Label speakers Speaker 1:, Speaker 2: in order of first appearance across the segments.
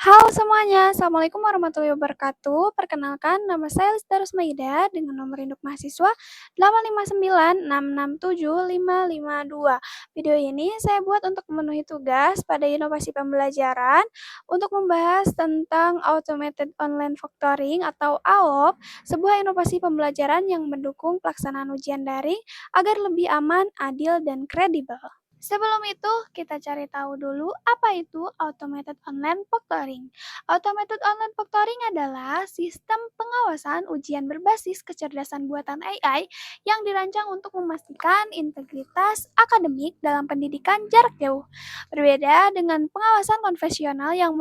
Speaker 1: Halo semuanya, Assalamualaikum warahmatullahi wabarakatuh. Perkenalkan, nama saya Lista Rusmaida dengan nomor induk mahasiswa 859667552. Video ini saya buat untuk memenuhi tugas pada inovasi pembelajaran untuk membahas tentang Automated Online Factoring atau AOF, sebuah inovasi pembelajaran yang mendukung pelaksanaan ujian daring agar lebih aman, adil, dan kredibel. Sebelum itu, kita cari tahu dulu apa itu Automated Online Factoring. Automated Online Factoring adalah sistem pengawasan ujian berbasis kecerdasan buatan AI yang dirancang untuk memastikan integritas akademik dalam pendidikan jarak jauh. Berbeda dengan pengawasan konvensional yang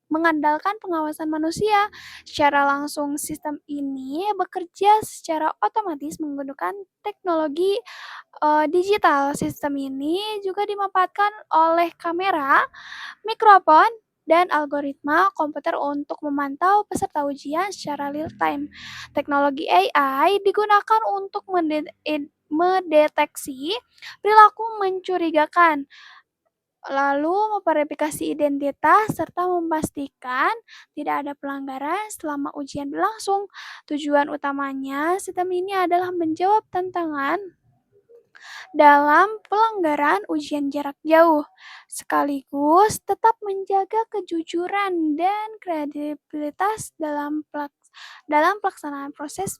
Speaker 1: mengandalkan pengawasan manusia secara langsung, sistem ini bekerja secara otomatis menggunakan teknologi digital. Sistem ini juga dimanfaatkan oleh kamera, mikrofon, dan algoritma komputer untuk memantau peserta ujian secara real time. Teknologi AI digunakan untuk mendeteksi perilaku mencurigakan, lalu memverifikasi identitas serta memastikan tidak ada pelanggaran selama ujian berlangsung. Tujuan utamanya sistem ini adalah menjawab tantangan dalam pelanggaran ujian jarak jauh, sekaligus tetap menjaga kejujuran dan kredibilitas dalam pelaksanaan proses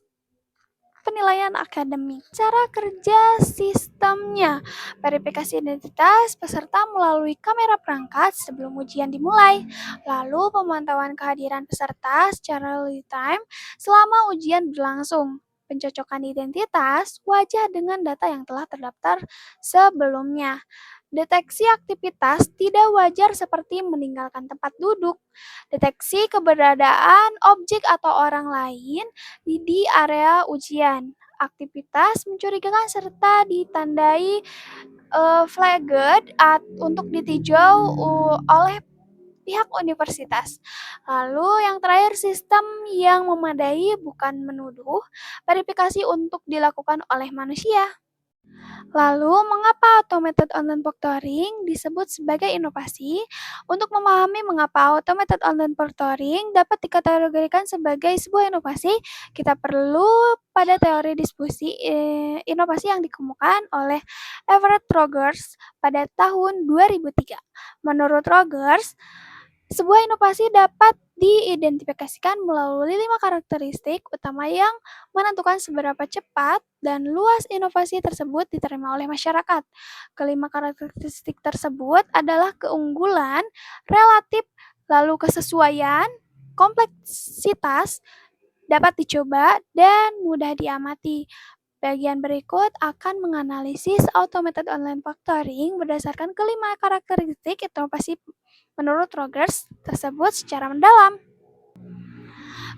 Speaker 1: penilaian akademik. Cara kerja sistemnya: verifikasi identitas peserta melalui kamera perangkat sebelum ujian dimulai, lalu pemantauan kehadiran peserta secara real time selama ujian berlangsung, pencocokan identitas wajah dengan data yang telah terdaftar sebelumnya, deteksi aktivitas tidak wajar seperti meninggalkan tempat duduk, deteksi keberadaan objek atau orang lain di area ujian, aktivitas mencurigakan serta ditandai flagged untuk ditinjau oleh pihak universitas. Lalu yang terakhir, sistem yang memadai bukan menuduh, verifikasi untuk dilakukan oleh manusia. Lalu, mengapa automated online factoring disebut sebagai inovasi? Untuk memahami mengapa automated online factoring dapat dikategorikan sebagai sebuah inovasi, kita perlu pada teori diskusi inovasi yang dikemukakan oleh Everett Rogers pada tahun 2003. Menurut Rogers, sebuah inovasi dapat diidentifikasikan melalui 5 karakteristik utama yang menentukan seberapa cepat dan luas inovasi tersebut diterima oleh masyarakat. Kelima karakteristik tersebut adalah keunggulan relatif, lalu kesesuaian, kompleksitas, dapat dicoba, dan mudah diamati. Bagian berikut akan menganalisis automated online factoring berdasarkan kelima karakteristik inovasi menurut Rogers tersebut secara mendalam.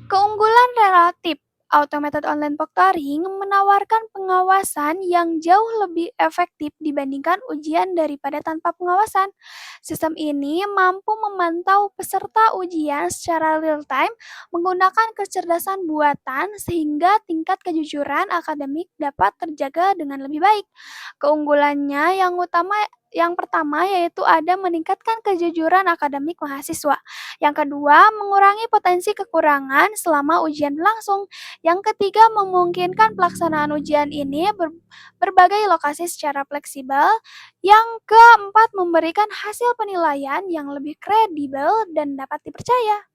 Speaker 1: Keunggulan relatif: automated online factoring menawarkan pengawasan yang jauh lebih efektif dibandingkan ujian daripada tanpa pengawasan. Sistem ini mampu memantau peserta ujian secara real time menggunakan kecerdasan buatan sehingga tingkat kejujuran akademik dapat terjaga dengan lebih baik. Keunggulannya yang pertama yaitu ada meningkatkan kejujuran akademik mahasiswa. Yang kedua, mengurangi potensi kekurangan selama ujian berlangsung. Yang ketiga, memungkinkan pelaksanaan ujian ini berbagai lokasi secara fleksibel. Yang keempat, memberikan hasil penilaian yang lebih kredibel dan dapat dipercaya.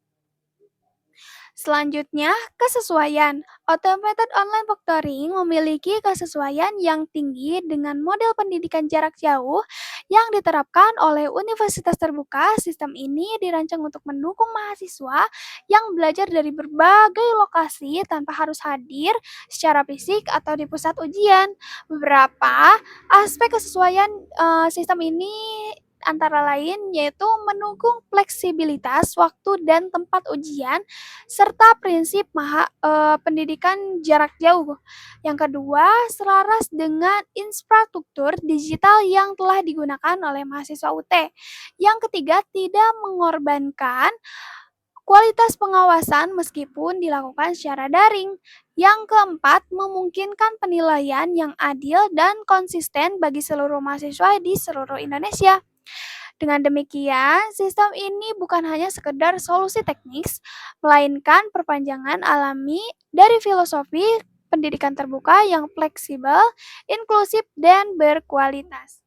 Speaker 1: Selanjutnya, kesesuaian. Automated online factoring memiliki kesesuaian yang tinggi dengan model pendidikan jarak jauh yang diterapkan oleh universitas terbuka. Sistem ini dirancang untuk mendukung mahasiswa yang belajar dari berbagai lokasi tanpa harus hadir secara fisik atau di pusat ujian. Beberapa aspek kesesuaian sistem ini antara lain yaitu mendukung fleksibilitas waktu dan tempat ujian serta prinsip pendidikan jarak jauh. Yang kedua, selaras dengan infrastruktur digital yang telah digunakan oleh mahasiswa UT. Yang ketiga, tidak mengorbankan kualitas pengawasan meskipun dilakukan secara daring. Yang keempat, memungkinkan penilaian yang adil dan konsisten bagi seluruh mahasiswa di seluruh Indonesia. Dengan demikian, sistem ini bukan hanya sekedar solusi teknis, melainkan perpanjangan alami dari filosofi pendidikan terbuka yang fleksibel, inklusif, dan berkualitas.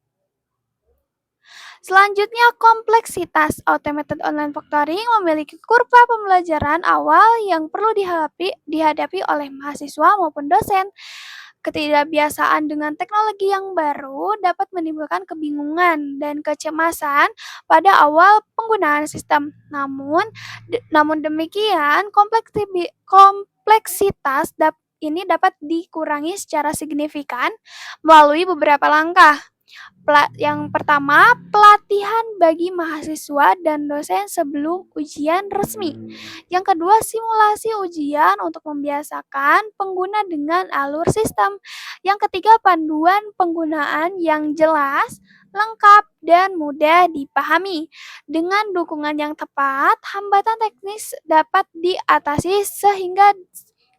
Speaker 1: Selanjutnya, kompleksitas automated online factoring memiliki kurva pembelajaran awal yang perlu dihadapi oleh mahasiswa maupun dosen. Ketidakbiasaan dengan teknologi yang baru dapat menimbulkan kebingungan dan kecemasan pada awal penggunaan sistem. Namun demikian, kompleksitas ini dapat dikurangi secara signifikan melalui beberapa langkah. Yang pertama, pelatihan bagi mahasiswa dan dosen sebelum ujian resmi. Yang kedua, simulasi ujian untuk membiasakan pengguna dengan alur sistem. Yang ketiga, panduan penggunaan yang jelas, lengkap, dan mudah dipahami. Dengan dukungan yang tepat, hambatan teknis dapat diatasi sehingga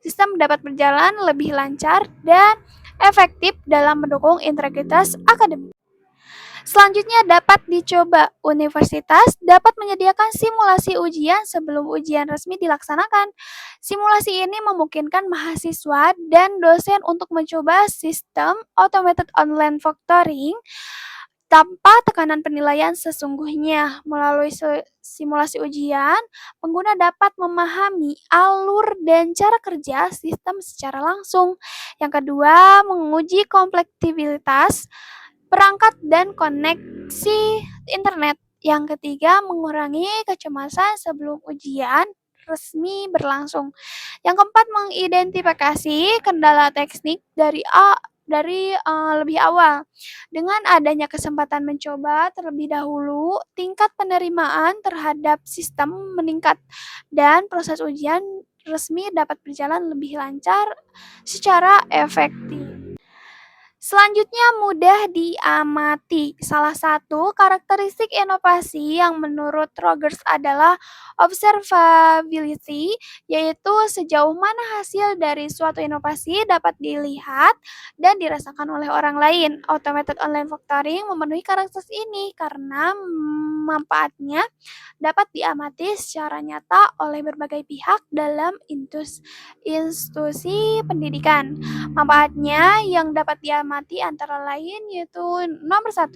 Speaker 1: sistem dapat berjalan lebih lancar dan efektif dalam mendukung integritas akademik. Selanjutnya dapat dicoba. Universitas dapat menyediakan simulasi ujian sebelum ujian resmi dilaksanakan. Simulasi ini memungkinkan mahasiswa dan dosen untuk mencoba sistem automated online factoring tanpa tekanan penilaian sesungguhnya. Melalui simulasi ujian, pengguna dapat memahami alur dan cara kerja sistem secara langsung. Yang kedua, menguji kompleksibilitas perangkat dan koneksi internet. Yang ketiga, mengurangi kecemasan sebelum ujian resmi berlangsung. Yang keempat, mengidentifikasi kendala teknik dari lebih awal. Dengan adanya kesempatan mencoba terlebih dahulu, tingkat penerimaan terhadap sistem meningkat dan proses ujian resmi dapat berjalan lebih lancar secara efektif. Selanjutnya, mudah diamati. Salah satu karakteristik inovasi yang menurut Rogers adalah observability, yaitu sejauh mana hasil dari suatu inovasi dapat dilihat dan dirasakan oleh orang lain. Automated online factoring memenuhi karakteristik ini karena manfaatnya dapat diamati secara nyata oleh berbagai pihak dalam institusi pendidikan. Manfaatnya yang dapat diamati antara lain yaitu nomor 1,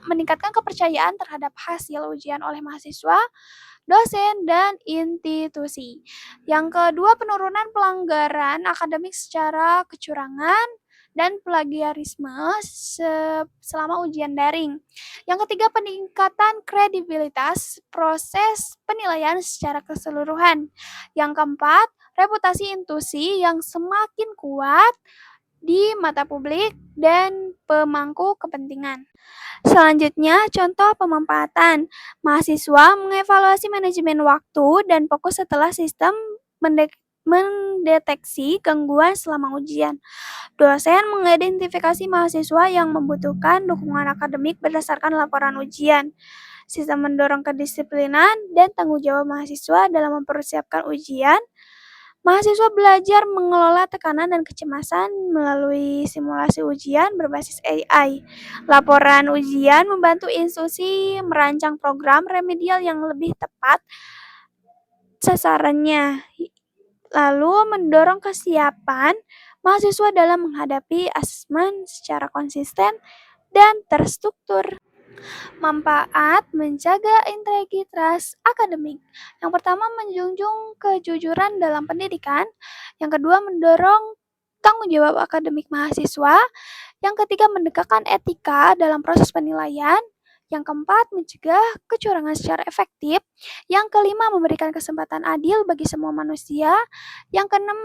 Speaker 1: meningkatkan kepercayaan terhadap hasil ujian oleh mahasiswa, dosen, dan institusi. Yang kedua, penurunan pelanggaran akademik secara kecurangan dan plagiarisme selama ujian daring. Yang ketiga, peningkatan kredibilitas proses penilaian secara keseluruhan. Yang keempat, reputasi institusi yang semakin kuat di mata publik dan pemangku kepentingan. Selanjutnya, contoh pemanfaatan. Mahasiswa mengevaluasi manajemen waktu dan fokus setelah sistem mendeteksi gangguan selama ujian. Dosen mengidentifikasi mahasiswa yang membutuhkan dukungan akademik berdasarkan laporan ujian. Sistem mendorong kedisiplinan dan tanggung jawab mahasiswa dalam mempersiapkan ujian. Mahasiswa belajar mengelola tekanan dan kecemasan melalui simulasi ujian berbasis AI. Laporan ujian membantu institusi merancang program remedial yang lebih tepat sasarannya, lalu mendorong kesiapan mahasiswa dalam menghadapi asesmen secara konsisten dan terstruktur. Manfaat menjaga integritas akademik. Yang pertama, menjunjung kejujuran dalam pendidikan. Yang kedua, mendorong tanggung jawab akademik mahasiswa. Yang ketiga, mendekatkan etika dalam proses penilaian. Yang keempat, mencegah kecurangan secara efektif. Yang kelima, memberikan kesempatan adil bagi semua manusia. Yang keenam,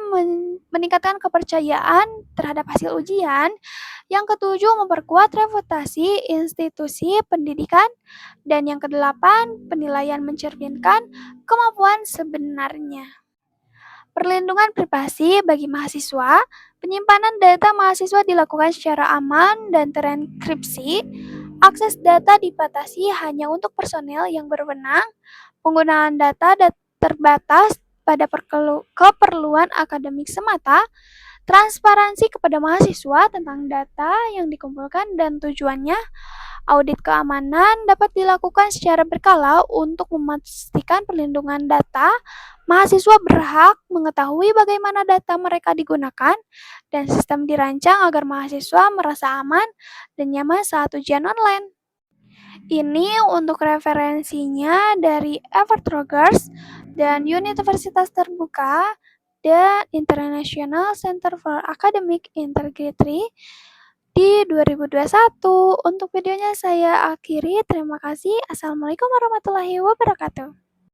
Speaker 1: meningkatkan kepercayaan terhadap hasil ujian. Yang ketujuh, memperkuat reputasi institusi pendidikan. Dan yang kedelapan, penilaian mencerminkan kemampuan sebenarnya. Perlindungan privasi bagi mahasiswa. Penyimpanan data mahasiswa dilakukan secara aman dan terenkripsi. Akses data dibatasi hanya untuk personel yang berwenang. Penggunaan data terbatas pada keperluan akademik semata. Transparansi kepada mahasiswa tentang data yang dikumpulkan dan tujuannya. Audit keamanan dapat dilakukan secara berkala untuk memastikan perlindungan data. Mahasiswa berhak mengetahui bagaimana data mereka digunakan dan sistem dirancang agar mahasiswa merasa aman dan nyaman saat ujian online. Ini untuk referensinya dari Evertrogers dan Universitas Terbuka dan International Center for Academic Integrity di 2021. Untuk videonya saya akhiri. Terima kasih. Assalamualaikum warahmatullahi wabarakatuh.